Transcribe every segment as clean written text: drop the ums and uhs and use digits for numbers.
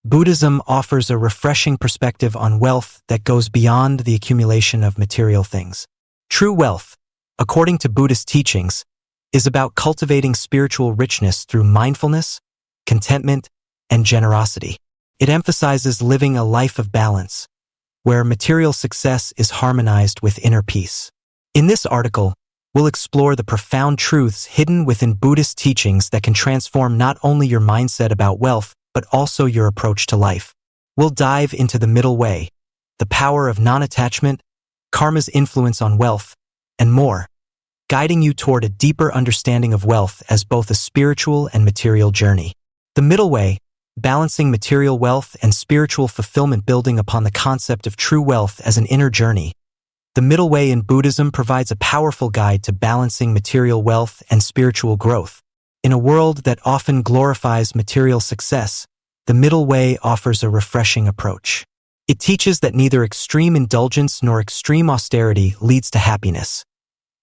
Buddhism offers a refreshing perspective on wealth that goes beyond the accumulation of material things. True wealth, according to Buddhist teachings, is about cultivating spiritual richness through mindfulness, contentment, and generosity. It emphasizes living a life of balance, where material success is harmonized with inner peace. In this article, we'll explore the profound truths hidden within Buddhist teachings that can transform not only your mindset about wealth, but also your approach to life. We'll dive into the middle way, the power of non-attachment, karma's influence on wealth, and more, guiding you toward a deeper understanding of wealth as both a spiritual and material journey. The middle way, balancing material wealth and spiritual fulfillment, building upon the concept of true wealth as an inner journey. The middle way in Buddhism provides a powerful guide to balancing material wealth and spiritual growth. In a world that often glorifies material success, the middle way offers a refreshing approach. It teaches that neither extreme indulgence nor extreme austerity leads to happiness.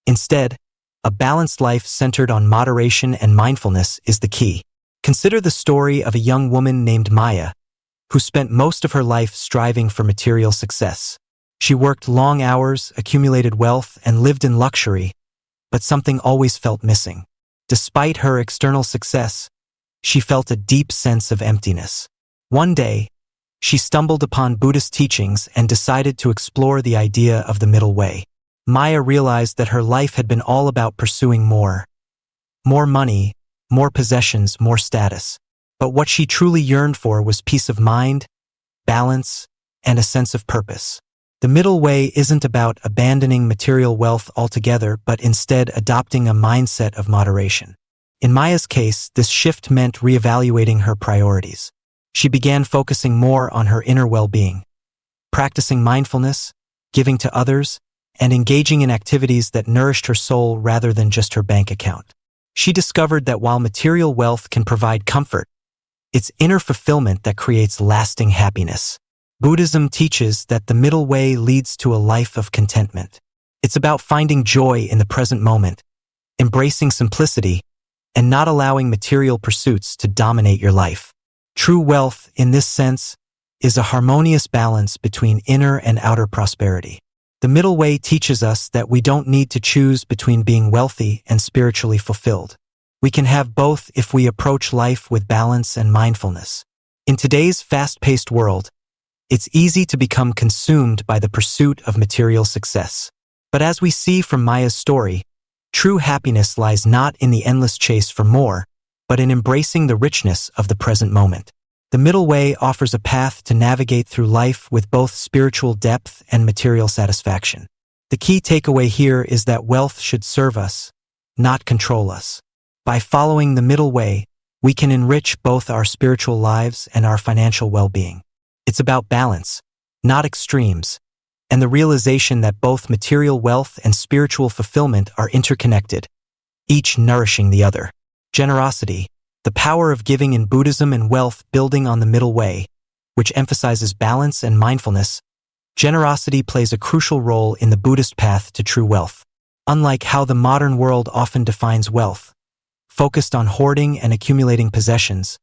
Instead, a balanced life centered on moderation and mindfulness is the key. Consider the story of a young woman named Maya, who spent most of her life striving for material success. She worked long hours, accumulated wealth, and lived in luxury, but something always felt missing. Despite her external success, she felt a deep sense of emptiness. One day, she stumbled upon Buddhist teachings and decided to explore the idea of the middle way. Maya realized that her life had been all about pursuing more money, more possessions, more status. But what she truly yearned for was peace of mind, balance, and a sense of purpose. The middle way isn't about abandoning material wealth altogether, but instead adopting a mindset of moderation. In Maya's case, this shift meant reevaluating her priorities. She began focusing more on her inner well-being, practicing mindfulness, giving to others, and engaging in activities that nourished her soul rather than just her bank account. She discovered that while material wealth can provide comfort, it's inner fulfillment that creates lasting happiness. Buddhism teaches that the middle way leads to a life of contentment. It's about finding joy in the present moment, embracing simplicity, and not allowing material pursuits to dominate your life. True wealth, in this sense, is a harmonious balance between inner and outer prosperity. The middle way teaches us that we don't need to choose between being wealthy and spiritually fulfilled. We can have both if we approach life with balance and mindfulness. In today's fast-paced world, it's easy to become consumed by the pursuit of material success. But as we see from Maya's story, true happiness lies not in the endless chase for more, but in embracing the richness of the present moment. The middle way offers a path to navigate through life with both spiritual depth and material satisfaction. The key takeaway here is that wealth should serve us, not control us. By following the middle way, we can enrich both our spiritual lives and our financial well-being. It's about balance, not extremes, and the realization that both material wealth and spiritual fulfillment are interconnected, each nourishing the other. Generosity, the power of giving in Buddhism, and wealth building on the middle way, which emphasizes balance and mindfulness. Generosity plays a crucial role in the Buddhist path to true wealth. Unlike how the modern world often defines wealth, focused on hoarding and accumulating possessions,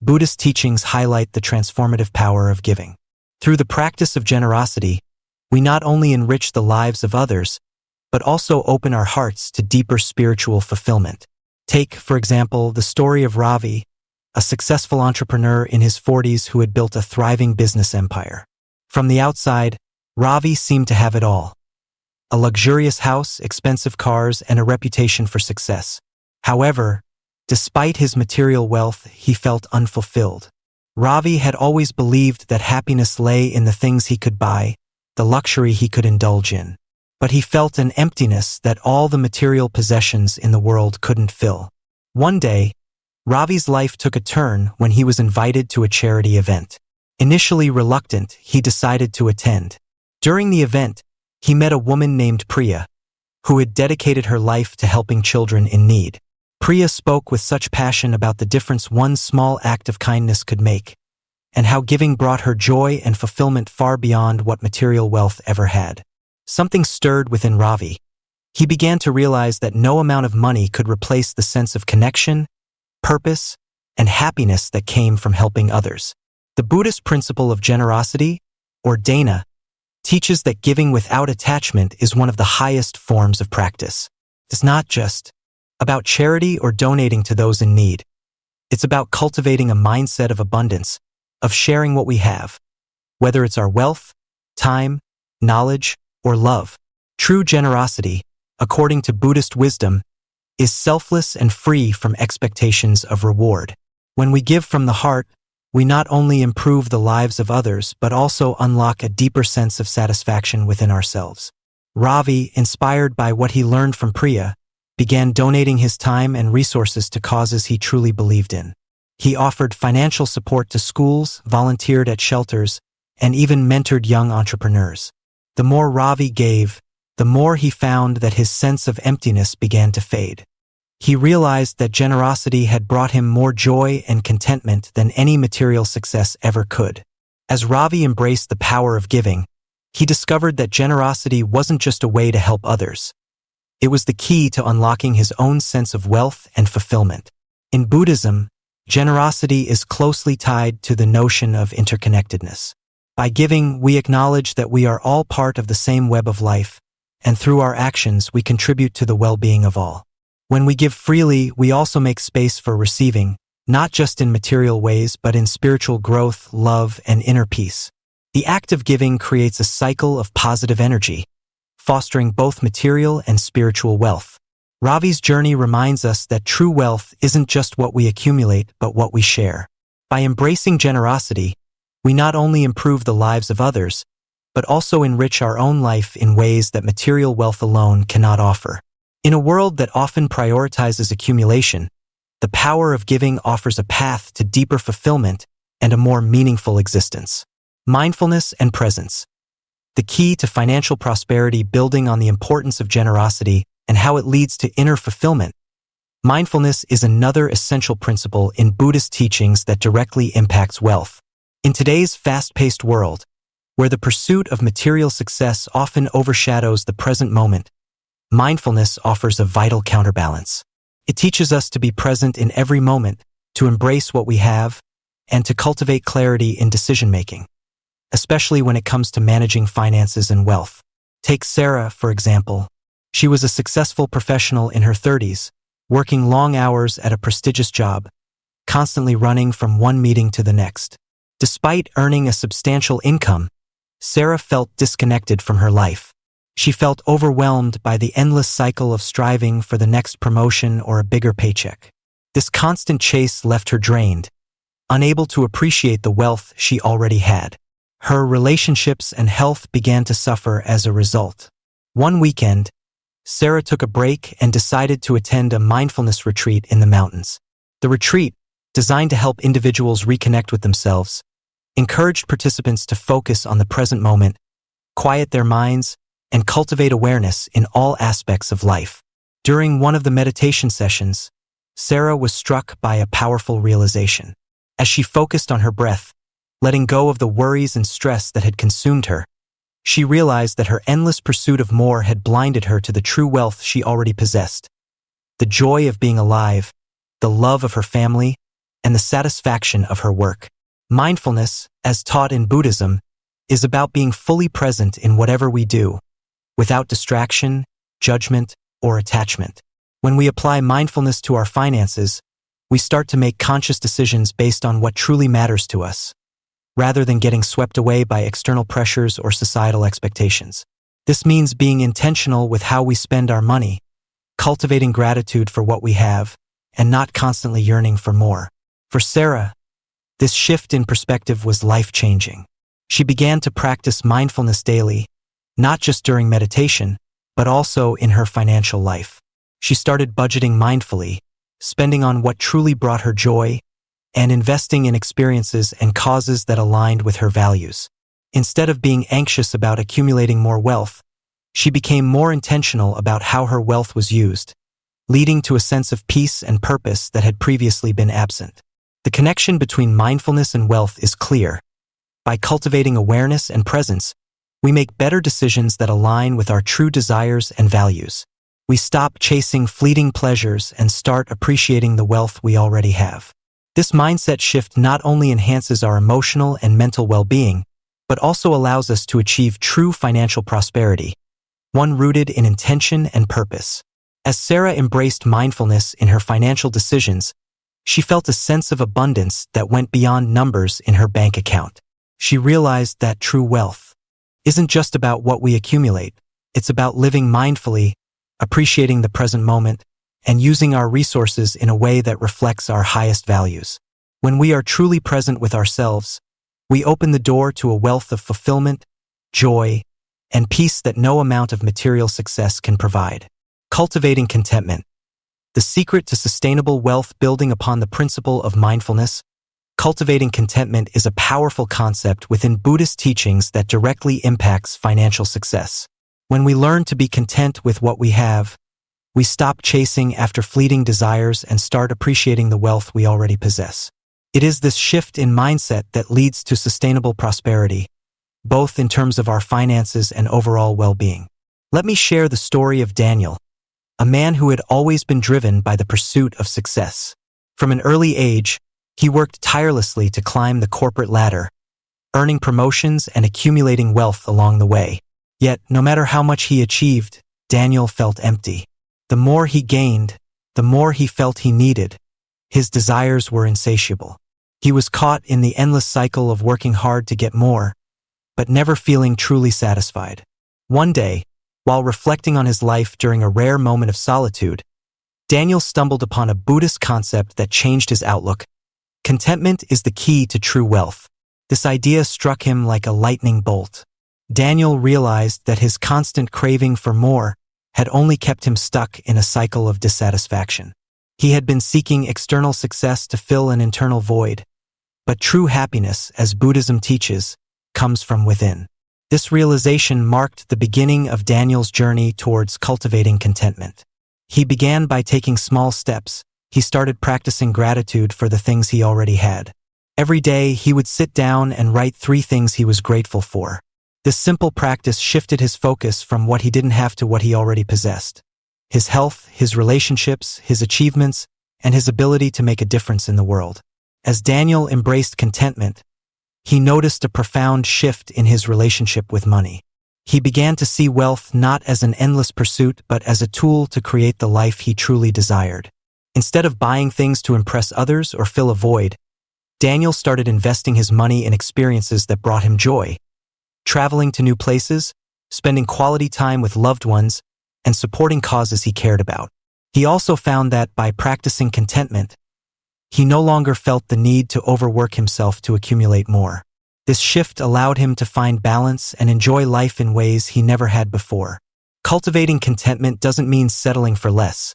Buddhist teachings highlight the transformative power of giving. Through the practice of generosity, we not only enrich the lives of others, but also open our hearts to deeper spiritual fulfillment. Take, for example, the story of Ravi, a successful entrepreneur in his 40s who had built a thriving business empire. From the outside, Ravi seemed to have it all: a luxurious house, expensive cars, and a reputation for success. However, despite his material wealth, he felt unfulfilled. Ravi had always believed that happiness lay in the things he could buy, the luxury he could indulge in. But he felt an emptiness that all the material possessions in the world couldn't fill. One day, Ravi's life took a turn when he was invited to a charity event. Initially reluctant, he decided to attend. During the event, he met a woman named Priya, who had dedicated her life to helping children in need. Priya spoke with such passion about the difference one small act of kindness could make, and how giving brought her joy and fulfillment far beyond what material wealth ever had. Something stirred within Ravi. He began to realize that no amount of money could replace the sense of connection, purpose, and happiness that came from helping others. The Buddhist principle of generosity, or dana, teaches that giving without attachment is one of the highest forms of practice. It's not just about charity or donating to those in need. It's about cultivating a mindset of abundance, of sharing what we have, whether it's our wealth, time, knowledge, or love. True generosity, according to Buddhist wisdom, is selfless and free from expectations of reward. When we give from the heart, we not only improve the lives of others but also unlock a deeper sense of satisfaction within ourselves. Ravi, inspired by what he learned from Priya, began donating his time and resources to causes he truly believed in. He offered financial support to schools, volunteered at shelters, and even mentored young entrepreneurs. The more Ravi gave, the more he found that his sense of emptiness began to fade. He realized that generosity had brought him more joy and contentment than any material success ever could. As Ravi embraced the power of giving, he discovered that generosity wasn't just a way to help others. It was the key to unlocking his own sense of wealth and fulfillment. In Buddhism, generosity is closely tied to the notion of interconnectedness. By giving, we acknowledge that we are all part of the same web of life, and through our actions we contribute to the well-being of all. When we give freely, we also make space for receiving, not just in material ways but in spiritual growth, love, and inner peace. The act of giving creates a cycle of positive energy, fostering both material and spiritual wealth. Ravi's journey reminds us that true wealth isn't just what we accumulate but what we share. By embracing generosity, we not only improve the lives of others, but also enrich our own life in ways that material wealth alone cannot offer. In a world that often prioritizes accumulation, the power of giving offers a path to deeper fulfillment and a more meaningful existence. Mindfulness and presence. The key to financial prosperity, building on the importance of generosity and how it leads to inner fulfillment. Mindfulness is another essential principle in Buddhist teachings that directly impacts wealth. In today's fast-paced world, where the pursuit of material success often overshadows the present moment, mindfulness offers a vital counterbalance. It teaches us to be present in every moment, to embrace what we have, and to cultivate clarity in decision-making, especially when it comes to managing finances and wealth. Take Sarah, for example. She was a successful professional in her 30s, working long hours at a prestigious job, constantly running from one meeting to the next. Despite earning a substantial income, Sarah felt disconnected from her life. She felt overwhelmed by the endless cycle of striving for the next promotion or a bigger paycheck. This constant chase left her drained, unable to appreciate the wealth she already had. Her relationships and health began to suffer as a result. One weekend, Sarah took a break and decided to attend a mindfulness retreat in the mountains. The retreat, designed to help individuals reconnect with themselves, encouraged participants to focus on the present moment, quiet their minds, and cultivate awareness in all aspects of life. During one of the meditation sessions, Sarah was struck by a powerful realization. As she focused on her breath, letting go of the worries and stress that had consumed her, she realized that her endless pursuit of more had blinded her to the true wealth she already possessed. The joy of being alive, the love of her family, and the satisfaction of her work. Mindfulness, as taught in Buddhism, is about being fully present in whatever we do, without distraction, judgment, or attachment. When we apply mindfulness to our finances, we start to make conscious decisions based on what truly matters to us, rather than getting swept away by external pressures or societal expectations. This means being intentional with how we spend our money, cultivating gratitude for what we have, and not constantly yearning for more. For Sarah, this shift in perspective was life-changing. She began to practice mindfulness daily, not just during meditation, but also in her financial life. She started budgeting mindfully, spending on what truly brought her joy, and investing in experiences and causes that aligned with her values. Instead of being anxious about accumulating more wealth, she became more intentional about how her wealth was used, leading to a sense of peace and purpose that had previously been absent. The connection between mindfulness and wealth is clear. By cultivating awareness and presence, we make better decisions that align with our true desires and values. We stop chasing fleeting pleasures and start appreciating the wealth we already have. This mindset shift not only enhances our emotional and mental well-being, but also allows us to achieve true financial prosperity, one rooted in intention and purpose. As Sarah embraced mindfulness in her financial decisions, she felt a sense of abundance that went beyond numbers in her bank account. She realized that true wealth isn't just about what we accumulate, it's about living mindfully, appreciating the present moment, and using our resources in a way that reflects our highest values. When we are truly present with ourselves, we open the door to a wealth of fulfillment, joy, and peace that no amount of material success can provide. Cultivating contentment. The secret to sustainable wealth building upon the principle of mindfulness. Cultivating contentment is a powerful concept within Buddhist teachings that directly impacts financial success. When we learn to be content with what we have, we stop chasing after fleeting desires and start appreciating the wealth we already possess. It is this shift in mindset that leads to sustainable prosperity, both in terms of our finances and overall well-being. Let me share the story of Daniel, a man who had always been driven by the pursuit of success. From an early age, he worked tirelessly to climb the corporate ladder, earning promotions and accumulating wealth along the way. Yet, no matter how much he achieved, Daniel felt empty. The more he gained, the more he felt he needed. His desires were insatiable. He was caught in the endless cycle of working hard to get more, but never feeling truly satisfied. One day, while reflecting on his life during a rare moment of solitude, Daniel stumbled upon a Buddhist concept that changed his outlook. Contentment is the key to true wealth. This idea struck him like a lightning bolt. Daniel realized that his constant craving for more had only kept him stuck in a cycle of dissatisfaction. He had been seeking external success to fill an internal void, but true happiness, as Buddhism teaches, comes from within. This realization marked the beginning of Daniel's journey towards cultivating contentment. He began by taking small steps. He started practicing gratitude for the things he already had. Every day, he would sit down and write 3 things he was grateful for. This simple practice shifted his focus from what he didn't have to what he already possessed: his health, his relationships, his achievements, and his ability to make a difference in the world. As Daniel embraced contentment, he noticed a profound shift in his relationship with money. He began to see wealth not as an endless pursuit but as a tool to create the life he truly desired. Instead of buying things to impress others or fill a void, Daniel started investing his money in experiences that brought him joy, traveling to new places, spending quality time with loved ones, and supporting causes he cared about. He also found that by practicing contentment, he no longer felt the need to overwork himself to accumulate more. This shift allowed him to find balance and enjoy life in ways he never had before. Cultivating contentment doesn't mean settling for less.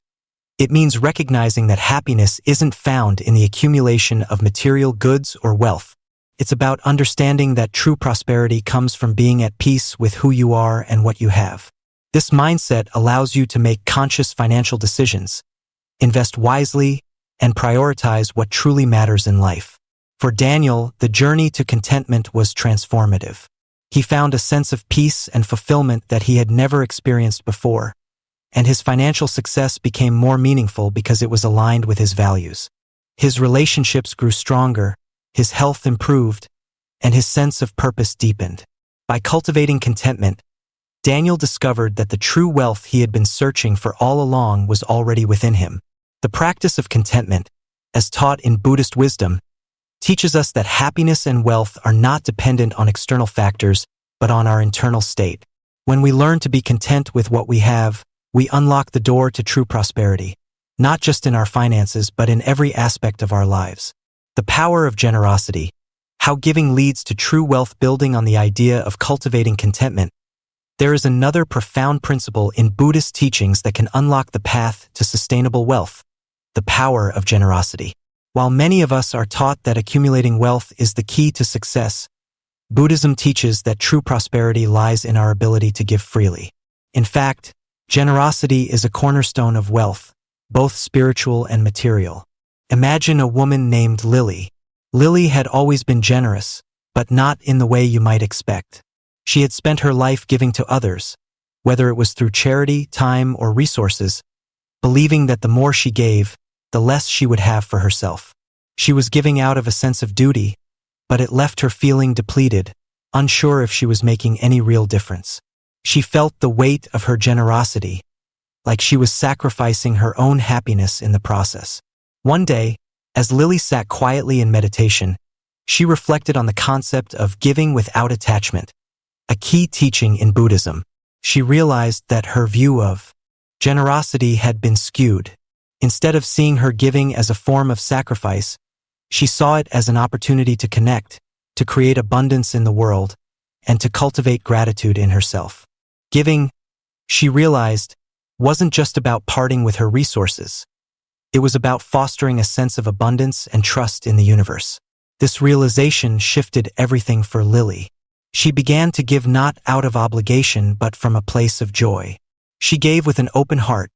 It means recognizing that happiness isn't found in the accumulation of material goods or wealth. It's about understanding that true prosperity comes from being at peace with who you are and what you have. This mindset allows you to make conscious financial decisions, invest wisely, and prioritize what truly matters in life. For Daniel, the journey to contentment was transformative. He found a sense of peace and fulfillment that he had never experienced before, and his financial success became more meaningful because it was aligned with his values. His relationships grew stronger, his health improved, and his sense of purpose deepened. By cultivating contentment, Daniel discovered that the true wealth he had been searching for all along was already within him. The practice of contentment, as taught in Buddhist wisdom, teaches us that happiness and wealth are not dependent on external factors, but on our internal state. When we learn to be content with what we have, we unlock the door to true prosperity, not just in our finances, but in every aspect of our lives. The power of generosity, how giving leads to true wealth. Building on the idea of cultivating contentment, there is another profound principle in Buddhist teachings that can unlock the path to sustainable wealth: the power of generosity. While many of us are taught that accumulating wealth is the key to success, Buddhism teaches that true prosperity lies in our ability to give freely. In fact, generosity is a cornerstone of wealth, both spiritual and material. Imagine a woman named Lily. Lily had always been generous, but not in the way you might expect. She had spent her life giving to others, whether it was through charity, time, or resources, believing that the more she gave, the less she would have for herself. She was giving out of a sense of duty, but it left her feeling depleted, unsure if she was making any real difference. She felt the weight of her generosity, like she was sacrificing her own happiness in the process. One day, as Lily sat quietly in meditation, she reflected on the concept of giving without attachment, a key teaching in Buddhism. She realized that her view of generosity had been skewed. Instead of seeing her giving as a form of sacrifice, she saw it as an opportunity to connect, to create abundance in the world, and to cultivate gratitude in herself. Giving, she realized, wasn't just about parting with her resources. It was about fostering a sense of abundance and trust in the universe. This realization shifted everything for Lily. She began to give not out of obligation but from a place of joy. She gave with an open heart,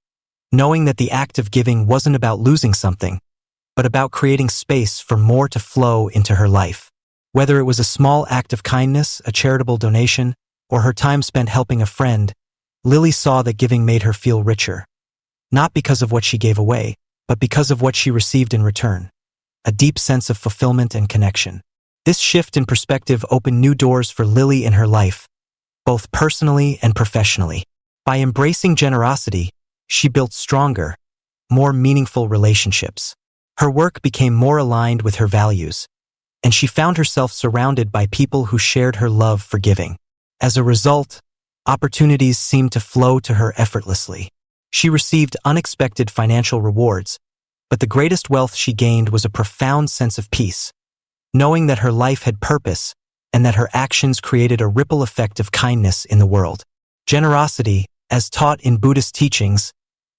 knowing that the act of giving wasn't about losing something, but about creating space for more to flow into her life. Whether it was a small act of kindness, a charitable donation, or her time spent helping a friend, Lily saw that giving made her feel richer. Not because of what she gave away, but because of what she received in return. A deep sense of fulfillment and connection. This shift in perspective opened new doors for Lily in her life, both personally and professionally. By embracing generosity, she built stronger, more meaningful relationships. Her work became more aligned with her values, and she found herself surrounded by people who shared her love for giving. As a result, opportunities seemed to flow to her effortlessly. She received unexpected financial rewards, but the greatest wealth she gained was a profound sense of peace, knowing that her life had purpose and that her actions created a ripple effect of kindness in the world. Generosity, as taught in Buddhist teachings,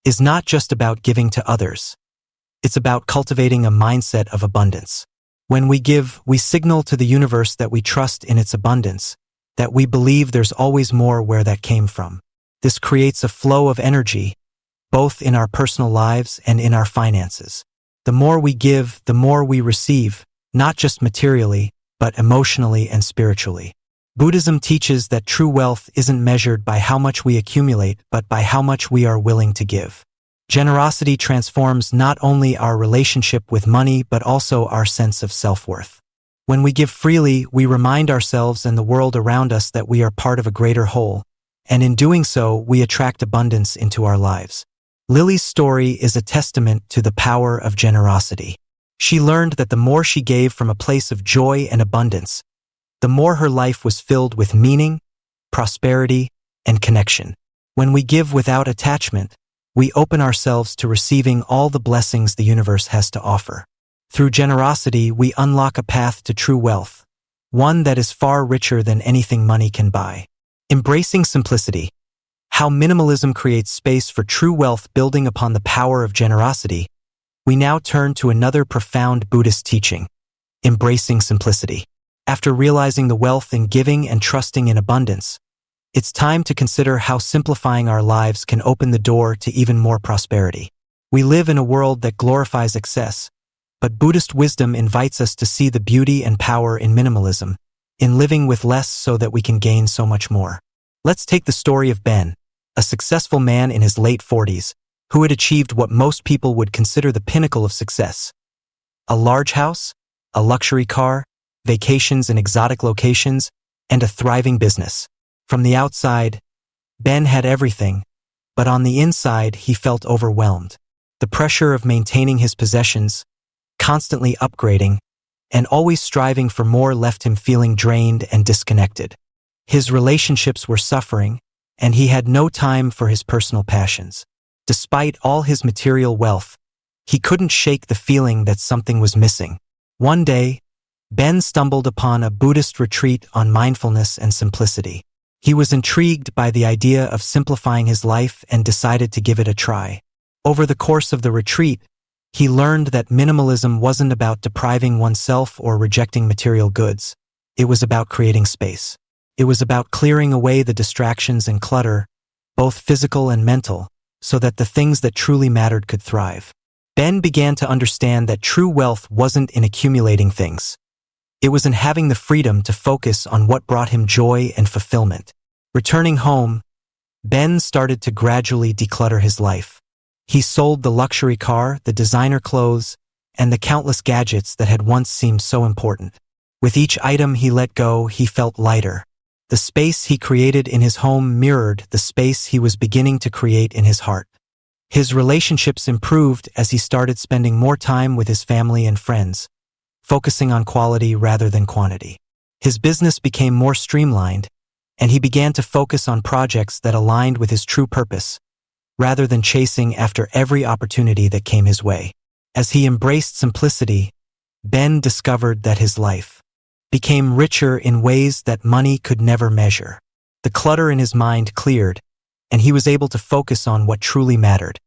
is not just about giving to others. It's about cultivating a mindset of abundance. When we give, we signal to the universe that we trust in its abundance, that we believe there's always more where that came from. This creates a flow of energy, both in our personal lives and in our finances. The more we give, the more we receive, not just materially, but emotionally and spiritually. Buddhism teaches that true wealth isn't measured by how much we accumulate, but by how much we are willing to give. Generosity transforms not only our relationship with money, but also our sense of self-worth. When we give freely, we remind ourselves and the world around us that we are part of a greater whole, and in doing so, we attract abundance into our lives. Lily's story is a testament to the power of generosity. She learned that the more she gave from a place of joy and abundance, the more her life was filled with meaning, prosperity, and connection. When we give without attachment, we open ourselves to receiving all the blessings the universe has to offer. Through generosity, we unlock a path to true wealth, one that is far richer than anything money can buy. Embracing simplicity. How minimalism creates space for true wealth. Building upon the power of generosity, we now turn to another profound Buddhist teaching, embracing simplicity. After realizing the wealth in giving and trusting in abundance, it's time to consider how simplifying our lives can open the door to even more prosperity. We live in a world that glorifies excess, but Buddhist wisdom invites us to see the beauty and power in minimalism, in living with less so that we can gain so much more. Let's take the story of Ben, a successful man in his late 40s, who had achieved what most people would consider the pinnacle of success. A large house, a luxury car, vacations in exotic locations, and a thriving business. From the outside, Ben had everything, but on the inside he felt overwhelmed. The pressure of maintaining his possessions, constantly upgrading, and always striving for more left him feeling drained and disconnected. His relationships were suffering, and he had no time for his personal passions. Despite all his material wealth, he couldn't shake the feeling that something was missing. One day, Ben stumbled upon a Buddhist retreat on mindfulness and simplicity. He was intrigued by the idea of simplifying his life and decided to give it a try. Over the course of the retreat, he learned that minimalism wasn't about depriving oneself or rejecting material goods. It was about creating space. It was about clearing away the distractions and clutter, both physical and mental, so that the things that truly mattered could thrive. Ben began to understand that true wealth wasn't in accumulating things. It was in having the freedom to focus on what brought him joy and fulfillment. Returning home, Ben started to gradually declutter his life. He sold the luxury car, the designer clothes, and the countless gadgets that had once seemed so important. With each item he let go, he felt lighter. The space he created in his home mirrored the space he was beginning to create in his heart. His relationships improved as he started spending more time with his family and friends, focusing on quality rather than quantity. His business became more streamlined, and he began to focus on projects that aligned with his true purpose, rather than chasing after every opportunity that came his way. As he embraced simplicity, Ben discovered that his life became richer in ways that money could never measure. The clutter in his mind cleared, and he was able to focus on what truly mattered: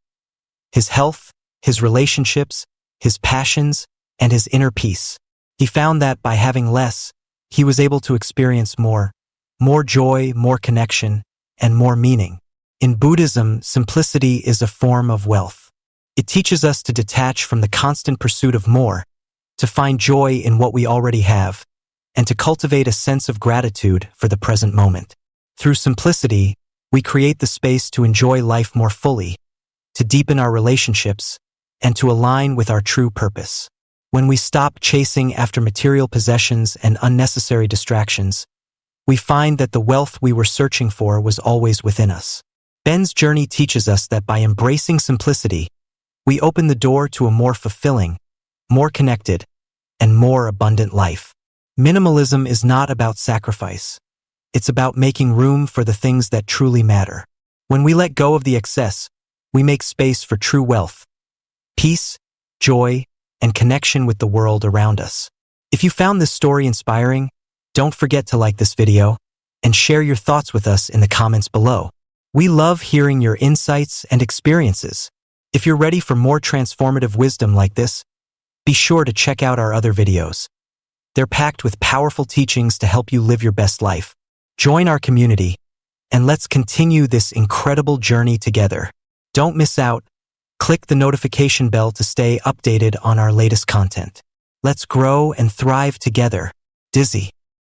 his health, his relationships, his passions, and his inner peace. He found that by having less, he was able to experience more joy, more connection, and more meaning. In Buddhism, simplicity is a form of wealth. It teaches us to detach from the constant pursuit of more, to find joy in what we already have, and to cultivate a sense of gratitude for the present moment. Through simplicity, we create the space to enjoy life more fully, to deepen our relationships, and to align with our true purpose. When we stop chasing after material possessions and unnecessary distractions, we find that the wealth we were searching for was always within us. Ben's journey teaches us that by embracing simplicity, we open the door to a more fulfilling, more connected, and more abundant life. Minimalism is not about sacrifice. It's about making room for the things that truly matter. When we let go of the excess, we make space for true wealth, peace, joy, and connection with the world around us. If you found this story inspiring, don't forget to like this video and share your thoughts with us in the comments below. We love hearing your insights and experiences. If you're ready for more transformative wisdom like this, be sure to check out our other videos. They're packed with powerful teachings to help you live your best life. Join our community, and let's continue this incredible journey together. Don't miss out. Click the notification bell to stay updated on our latest content. Let's grow and thrive together. Dizzy.